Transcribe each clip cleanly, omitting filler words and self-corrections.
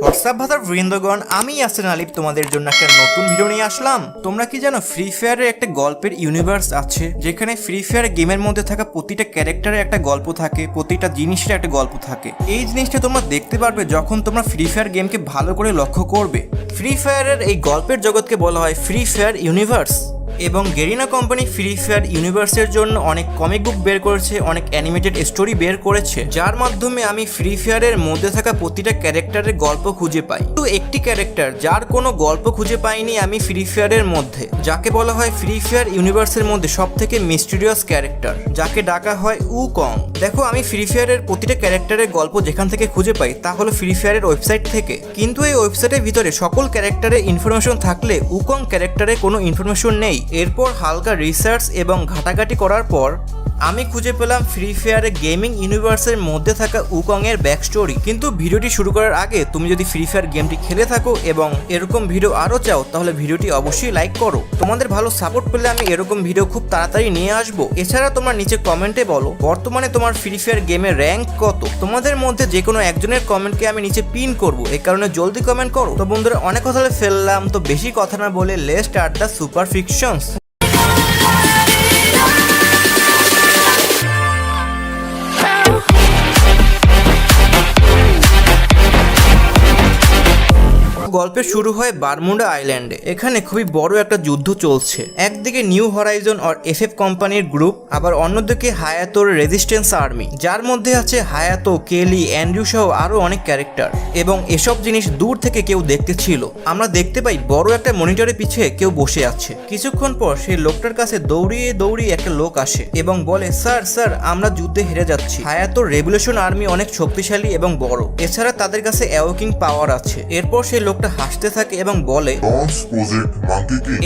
WhatsApp ভাতার বৃন্দগণ, আমি ইয়াসিন আলিফ তোমাদের জন্য একটা নতুন ভিডিও নিয়ে আসলাম। তোমরা কি জানো ফ্রি ফায়ারের একটা গল্পের ইউনিভার্স আছে, যেখানে ফ্রি ফায়ার গেমের মধ্যে থাকা প্রতিটা ক্যারেক্টারের একটা গল্প থাকে, প্রতিটা জিনিসের একটা গল্প থাকে। এই জিনিসটা তোমরা দেখতে পারবে যখন তোমরা ফ্রি ফায়ার গেমকে ভালো করে লক্ষ্য করবে। ফ্রি ফায়ারের এই গল্পের জগৎকে বলা হয় ফ্রি ফায়ার ইউনিভার্স। এবং গেরিনা কোম্পানি ফ্রি ফায়ার ইউনিভার্সের জন্য অনেক কমিক বুক বের করেছে, অনেক অ্যানিমেটেড স্টোরি বের করেছে, যার মাধ্যমে আমি ফ্রি ফায়ারের মধ্যে থাকা প্রতিটা ক্যারেক্টারের গল্প খুঁজে পাই। তো একটি ক্যারেক্টার যার কোনো গল্প খুঁজে পাইনি আমি ফ্রি ফায়ারের মধ্যে, যাকে বলা হয় ফ্রি ফায়ার ইউনিভার্সের মধ্যে সব থেকে মিস্টিরিয়াস ক্যারেক্টার, যাকে ডাকা হয় উকং। দেখো, আমি ফ্রি ফায়ারের প্রতিটা ক্যারেক্টারের গল্প যেখান থেকে খুঁজে পাই তা হলো ফ্রি ফায়ারের ওয়েবসাইট থেকে। কিন্তু এই ওয়েবসাইটের ভিতরে সকল ক্যারেক্টারের ইনফরমেশন থাকলে উকং ক্যারেক্টারের কোনো ইনফরমেশন নেই। এরপর হালকা রিসার্চ এবং ঘাটাঘাটি করার পর আমি খুঁজে পেলাম ফ্রি ফায়ারের গেমিং ইউনিভার্সের মধ্যে থাকা উকং এর ব্যাক স্টোরি। কিন্তু ভিডিওটি শুরু করার আগে তুমি যদি ফ্রি ফায়ার গেমটি খেলে থাকো এবং এরকম ভিডিও আরও চাও, তাহলে ভিডিওটি অবশ্যই লাইক করো। তোমাদের ভালো সাপোর্ট পেলে আমি এরকম ভিডিও খুব তাড়াতাড়ি নিয়ে আসবো। এছাড়া তোমরা নিচে কমেন্টে বলো বর্তমানে তোমার ফ্রি ফায়ার গেমের র্যাঙ্ক কত। তোমাদের মধ্যে যে কোনো একজনের কমেন্টকে আমি নিচে পিন করব, এই কারণে জলদি কমেন্ট করো। তো বন্ধুরা, অনেক কথা ফেললাম, তো বেশি কথা না বলে let's start the super fictions. গল্পের শুরু হয় বারমুডা আইল্যান্ডে। এখানে খুবই বড় একটা যুদ্ধ চলছে। একদিকে নিউ হরাইজন আর এফএফ কোম্পানির গ্রুপ, আবার অন্যদিকে হায়াতোর রেজিস্ট্যান্স আর্মি, যার মধ্যে আছে হায়াতো, কেলি, অ্যান্ড্রু সহ আরো অনেক ক্যারেক্টার। এবং এসব জিনিস দূর থেকে কেউ দেখতে ছিল। আমরা দেখতে পাই বড় একটা মনিটরের পিছে কেউ বসে আছে। কিছুক্ষণ পর সেই লোকটার কাছে দৌড়িয়ে দৌড়িয়ে একটা লোক আসে এবং বলে, স্যার স্যার, আমরা যুদ্ধে হেরে যাচ্ছি। হায়াতোর রেভলিউশন আর্মি অনেক শক্তিশালী এবং বড়, এছাড়া তাদের কাছে অ্যাওয়াকিং পাওয়ার আছে। এরপর সেই লোকটা হাসতে থাকে এবং বলে,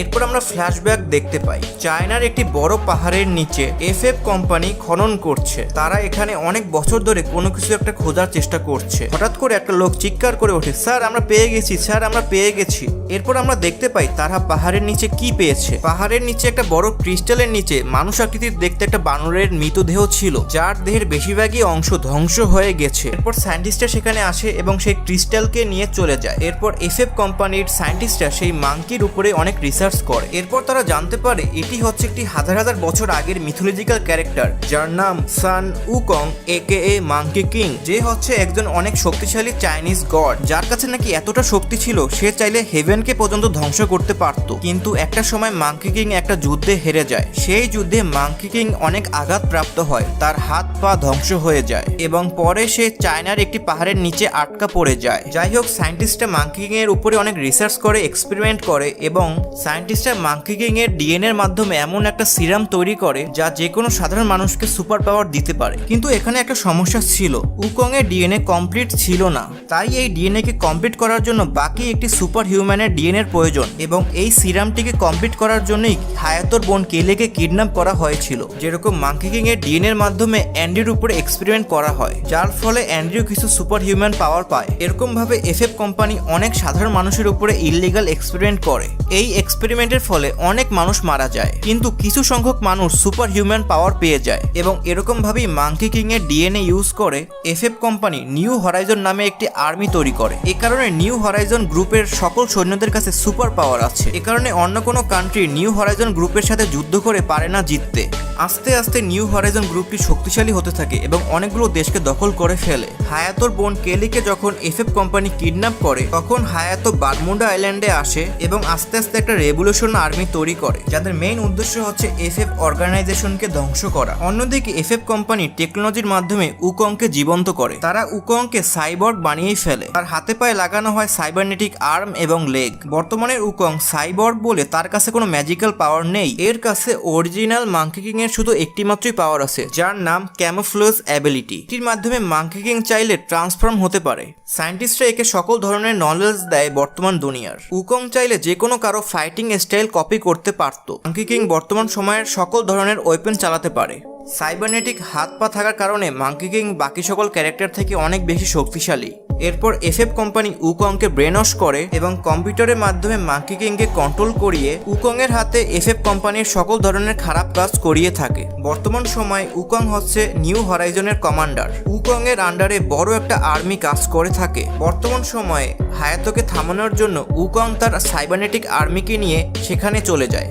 এরপর আমরা ফ্ল্যাশব্যাক দেখতে পাই। চায়নার একটি বড় পাহাড়ের নিচে এফএফ কোম্পানি খনন করছে। তারা এখানে অনেক বছর ধরে কোনো কিছু একটা খোঁজার চেষ্টা করছে। হঠাৎ করে একটা লোক চিৎকার করে ওঠে, স্যার আমরা পেয়ে গেছি, স্যার আমরা পেয়ে গেছি। এরপর আমরা দেখতে পাই তারা পাহাড়ের নিচে কি পেয়েছে। পাহাড়ের নিচে একটা বড় ক্রিস্টালের নিচে মানুষ আকৃতির দেখতে একটা বানরের মৃতদেহ ছিল, যার দেহের বেশিরভাগই অংশ ধ্বংস হয়ে গেছে। এরপর সায়েন্টিস্টরা সেখানে আসে এবং সেই ক্রিস্টালকে নিয়ে চলে যায়। এরপর এফএফ কোম্পানির সায়েন্টিস্টরা সেই মাঙ্কির উপরে অনেক রিসার্চ করে। এরপর তারা জানতে পারে এটি হচ্ছে একটি হাজার হাজার বছর আগের মিথোলজিক্যাল ক্যারেক্টার, যার নাম সান উকং একেএ মাঙ্কি কিং, যে হচ্ছে একজন অনেক শক্তিশালী চাইনিজ গড, যার কাছে নাকি এতটা শক্তি ছিল সে চাইলে হেভেনকে পর্যন্ত ধ্বংস করতে পারত। কিন্তু একটা সময় মাঙ্কি কিং একটা যুদ্ধে হেরে যায়। সেই যুদ্ধে মাঙ্কি কিং অনেক আঘাত প্রাপ্ত হয়, তার হাত পা ধ্বংস হয়ে যায় এবং পরে সে চায়নার একটি পাহাড়ের নিচে আটকা পড়ে যায়। যাই হোক, সায়েন্টিস্টরা মাঙ্কি কিং এর উপরে অনেক রিসার্চ করে, এক্সপেরিমেন্ট করে এবং সায়েন্টিস্টরা মাঙ্কি কিং এর ডিএনএ এর মাধ্যমে এমন একটা সিরাম তৈরি করে যা যে কোনো সাধারণ মানুষকে সুপার পাওয়ার দিতে পারে। কিন্তু এখানে একটা সমস্যা ছিল, উকং এর ডিএনএ কমপ্লিট ছিল না। তাই এই ডিএনএ কে কমপ্লিট করার জন্য বাকি একটি সুপার হিউম্যানের ডিএনএ এর প্রয়োজন এবং এই সিরামটিকে কমপ্লিট করার জন্যই হায়াতোর বোন কেলেকে কিডন্যাপ করা হয়েছিল। যেরকম মাঙ্কি কিং এর ডিএনএ এর মাধ্যমে অ্যান্ড্রির উপরে এক্সপেরিমেন্ট করা হয়, যার ফলে অ্যান্ড্রিও কিছু সুপার হিউম্যান পাওয়ার পায়। এরকম ভাবে এফএফ কোম্পানি অনেক সাধারণ মানুষের উপরে ইললিগাল এক্সপেরিমেন্ট করে। এই এক্সপেরিমেন্টের ফলে অনেক মানুষ মারা যায়, কিন্তু কিছু সংখ্যক মানুষ সুপার হিউম্যান পাওয়ার পেয়ে যায়। এবং এরকম ভাবেই মাঙ্কি কিং এর ডিএনএ ইউজ করে এফএফ কোম্পানি নিউ হরাইজন নামে একটি আর্মি তৈরি করে। এ কারণে নিউ হরাইজন গ্রুপের সকল সৈন্যদের কাছে সুপার পাওয়ার আছে। এ কারণে অন্য কোনো কান্ট্রি নিউ হরাইজন গ্রুপের সাথে যুদ্ধ করে পারে না জিততে। আস্তে আস্তে নিউ হরাইজন গ্রুপটি শক্তিশালী হতে থাকে এবং অনেকগুলো দেশকে দখল করে ফেলে। হায়াতোর বোন কেলিকে যখন এফএফ কোম্পানি কিডন্যাপ করে, তখন হায়াতো বারমুডা আইল্যান্ডে আসে এবং আস্তে আস্তে একটা রেভলিউশন আর্মি তৈরি করে, যাদের মেইন উদ্দেশ্য হচ্ছে এফএফ অর্গানাইজেশনকে ধ্বংস করা। অন্যদিকে এফএফ কোম্পানি টেকনোলজির মাধ্যমে উকংকে জীবন্ত করে। তারা উকংকে সাইবর্গ বানিয়েই ফেলে। তার হাতে পায়ে লাগানো হয় সাইবারনেটিক আর্ম এবং লেগ। বর্তমানের উকং সাইবর্গ বলে তার কাছে কোনো ম্যাজিক্যাল পাওয়ার নেই। এর কাছে অরিজিনাল মাঙ্কি কিং এর শুধু একটি মাত্রই পাওয়ার আছে, যার নাম ক্যামোফ্লেজ অ্যাবিলিটি। এটির মাধ্যমে মাঙ্কি কিং চাইলে ট্রান্সফর্ম হতে পারে। সায়েন্টিস্টরা একে সকল ধরনের নলেজ দেয় বর্তমান দুনিয়ার। উকং চাইলে যে কোনো কারো ফাইটিং স্টাইল কপি করতে পারত। মাঙ্কি কিং বর্তমান সময়ের সকল ধরনের ওয়েপেন চালাতে পারে। সাইবারনেটিক হাত পা থাকার কারণে মাঙ্কি কিং বাকি সকল ক্যারেক্টার থেকে অনেক বেশি শক্তিশালী। এরপর এফএফ কোম্পানি উকংকে ব্রেন ওয়াশ করে এবং কম্পিউটারের মাধ্যমে মাঙ্কি কিংকে কন্ট্রোল করিয়ে উকং এর হাতে এফএফ কোম্পানির সকল ধরনের খারাপ কাজ করিয়ে থাকে। বর্তমান সময়ে উকং হচ্ছে নিউ হরাইজনের কমান্ডার। উকং এর আন্ডারে বড় একটা আর্মি কাজ করে থাকে। বর্তমান সময়ে হায়াতোকে থামানোর জন্য উকং তার সাইবারনেটিক আর্মিকে নিয়ে সেখানে চলে যায়,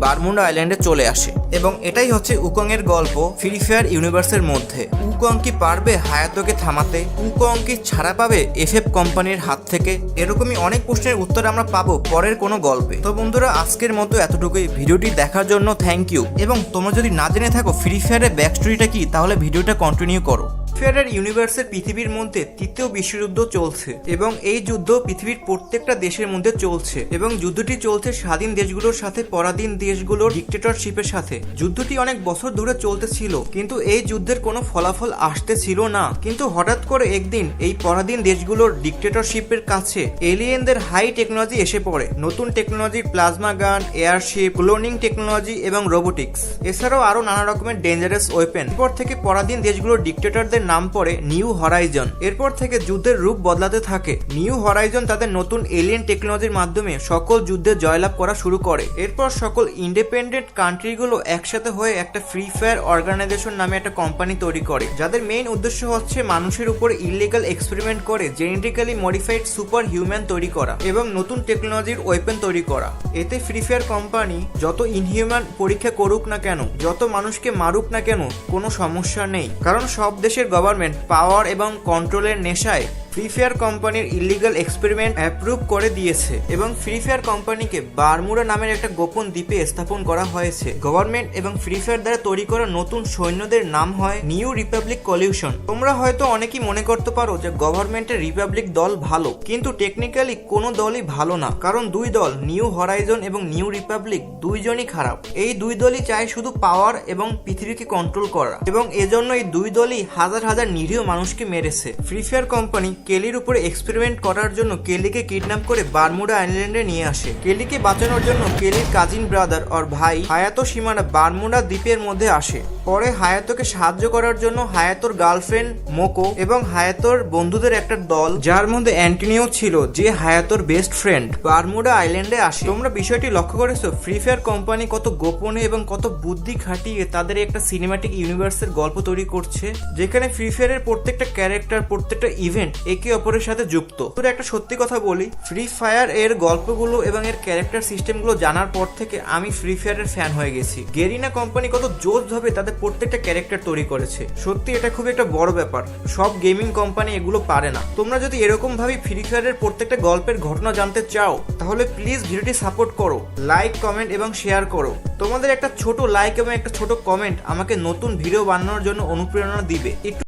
বারমুডা আইল্যান্ডে চলে আসে। এবং এটাই হচ্ছে উকং এর গল্প ফ্রি ফায়ার ইউনিভার্সের মধ্যে। উকং কি পারবে হায়াতোকে থামাতে? উকং কি ছাড়া পাবে এফএফ কোম্পানির হাত থেকে? এরকমই অনেক প্রশ্নের উত্তর আমরা পাবো পরের কোনো গল্পে। তো বন্ধুরা, আজকের মতো এতটুকুই। ভিডিওটি দেখার জন্য থ্যাংক ইউ। এবং তোমরা যদি না জেনে থাকো ফ্রি ফায়ারের ব্যাক স্টোরিটা কি, তাহলে ভিডিওটা কন্টিনিউ করো। ফ্রি ফায়ারের ইউনিভার্সের পৃথিবীর মধ্যে তৃতীয় বিশ্বযুদ্ধ চলছে এবং এই যুদ্ধ পৃথিবীর প্রত্যেকটা দেশের মধ্যে চলছে এবং যুদ্ধটি চলছে স্বাধীন দেশগুলোর সাথে পরাধীন দেশগুলোর ডিক্টেটরশিপের সাথে। যুদ্ধটি অনেক বছর ধরে চলতেছিল, কিন্তু এই যুদ্ধের কোনো ফলাফল আসতেছিল না। কিন্তু হঠাৎ করে একদিন এই পরাধীন দেশগুলোর ডিক্টেটরশিপের কাছে এলিয়েনদের হাই টেকনোলজি এসে পড়ে। নতুন টেকনোলজি, প্লাজমা গান, এয়ারশিপ, ক্লোনিং টেকনোলজি এবং রোবোটিক্স, এছাড়াও আরো নানা রকমের ডেঞ্জারাস ওয়েপেন। এরপর থেকে পরাধীন দেশগুলোর ডিক্টেটরদের নাম পড়ে নিউ হরাইজন। এরপর থেকে যুদ্ধের রূপ বদলাতে থাকে। নিউ হরাইজন তাদের নতুন এলিয়েন টেকনোলজির মাধ্যমে সকল যুদ্ধে জয়লাভ করা শুরু করে। এরপর সকল ইন্ডিপেন্ডেন্ট কান্ট্রিগুলো একসাথে হয়ে একটা ফ্রি ফায়ার অর্গানাইজেশন নামে একটা কোম্পানি তৈরি করে, যাদের মেইন উদ্দেশ্য হচ্ছে মানুষের উপর ইলিগাল এক্সপেরিমেন্ট করে জেনেটিক্যালি মডিফাইড সুপার হিউম্যান তৈরি করা এবং নতুন টেকনোলজির ওয়েপেন তৈরি করা। এতে ফ্রি ফায়ার কোম্পানি যত ইনহিউম্যান পরীক্ষা করুক না কেন, যত মানুষকে মারুক না কেন, কোনো সমস্যা নেই, কারণ সব দেশের গভর্নমেন্ট পাওয়ার এবং কন্ট্রোলের নেশায় ফ্রি ফায়ার কোম্পানির ইলিগাল এক্সপেরিমেন্ট অ্যাপ্রুভ করে দিয়েছে এবং ফ্রি ফায়ার কোম্পানিকে বারমুডা নামের একটা গোপন দ্বীপে স্থাপন করা হয়েছে। গভর্নমেন্ট এবং ফ্রি ফায়ার দ্বারা তৈরি করা নতুন সৈন্যদের নাম হয় নিউ রিপাবলিক কলিউশন। তোমরা হয়তো অনেকেই মনে করতে পারো যে গভর্নমেন্টের রিপাবলিক দল ভালো, কিন্তু টেকনিক্যালি কোনো দলই ভালো না, কারণ দুই দল নিউ হরাইজন এবং নিউ রিপাবলিক দুইজনই খারাপ। এই দুই দলই চায় শুধু পাওয়ার এবং পৃথিবীকে কন্ট্রোল করা এবং এজন্য এই দুই দলই হাজার হাজার নিরীহ মানুষকে মেরেছে। ফ্রি ফায়ার কোম্পানি কেলির উপরে এক্সপেরিমেন্ট করার জন্য কেলিকে কিডন্যাপ করে বারমুডা আইল্যান্ডে নিয়ে আসে। কেলিকে বাঁচানোর জন্য কেলির কাজিন ব্রাদার আর ভাই হায়াতো সীমানা বারমুডা দ্বীপের মধ্যে আসে। পরে হায়াতোকে সাহায্য করার জন্য হায়াতোর গার্লফ্রেন্ড মোকো এবং হায়াতোর বন্ধুদের একটা দল, যার মধ্যে অ্যান্টনিও ছিল, যে হায়াতোর বেস্ট ফ্রেন্ড, বারমুডা আইল্যান্ডে আসে। তোমরা বিষয়টি লক্ষ্য করেছো ফ্রি ফায়ার কোম্পানি কত গোপনে এবং কত বুদ্ধি খাটিয়ে তাদের একটা সিনেমাটিক ইউনিভার্সের গল্প তৈরি করছে, যেখানে ফ্রি ফায়ারের প্রত্যেকটা ক্যারেক্টার, প্রত্যেকটা ইভেন্ট একে অপরের সাথে যুক্ত। তোর একটা সত্যি কথা বলি, ফ্রি ফায়ার এর গল্পগুলো এবং এর ক্যারেক্টার সিস্টেমগুলো জানার পর থেকে আমি ফ্রি ফায়ারের ফ্যান হয়ে গেছি। গেরিনা কোম্পানি কত জোশ ভাবে তাদের প্রত্যেকটা ক্যারেক্টার তৈরি করেছে। সত্যি এটা খুব একটা বড় ব্যাপার, সব গেমিং কোম্পানি এগুলো পারে না। তোমরা যদি এরকম ভাবে ফ্রি ফায়ারের প্রত্যেকটা গল্পের ঘটনা জানতে চাও, তাহলে প্লিজ ভিডিওটি সাপোর্ট করো, লাইক, কমেন্ট এবং শেয়ার করো। তোমাদের একটা ছোট লাইক এবং একটা ছোট কমেন্ট আমাকে নতুন ভিডিও বানানোর জন্য অনুপ্রেরণা দিবে। একটু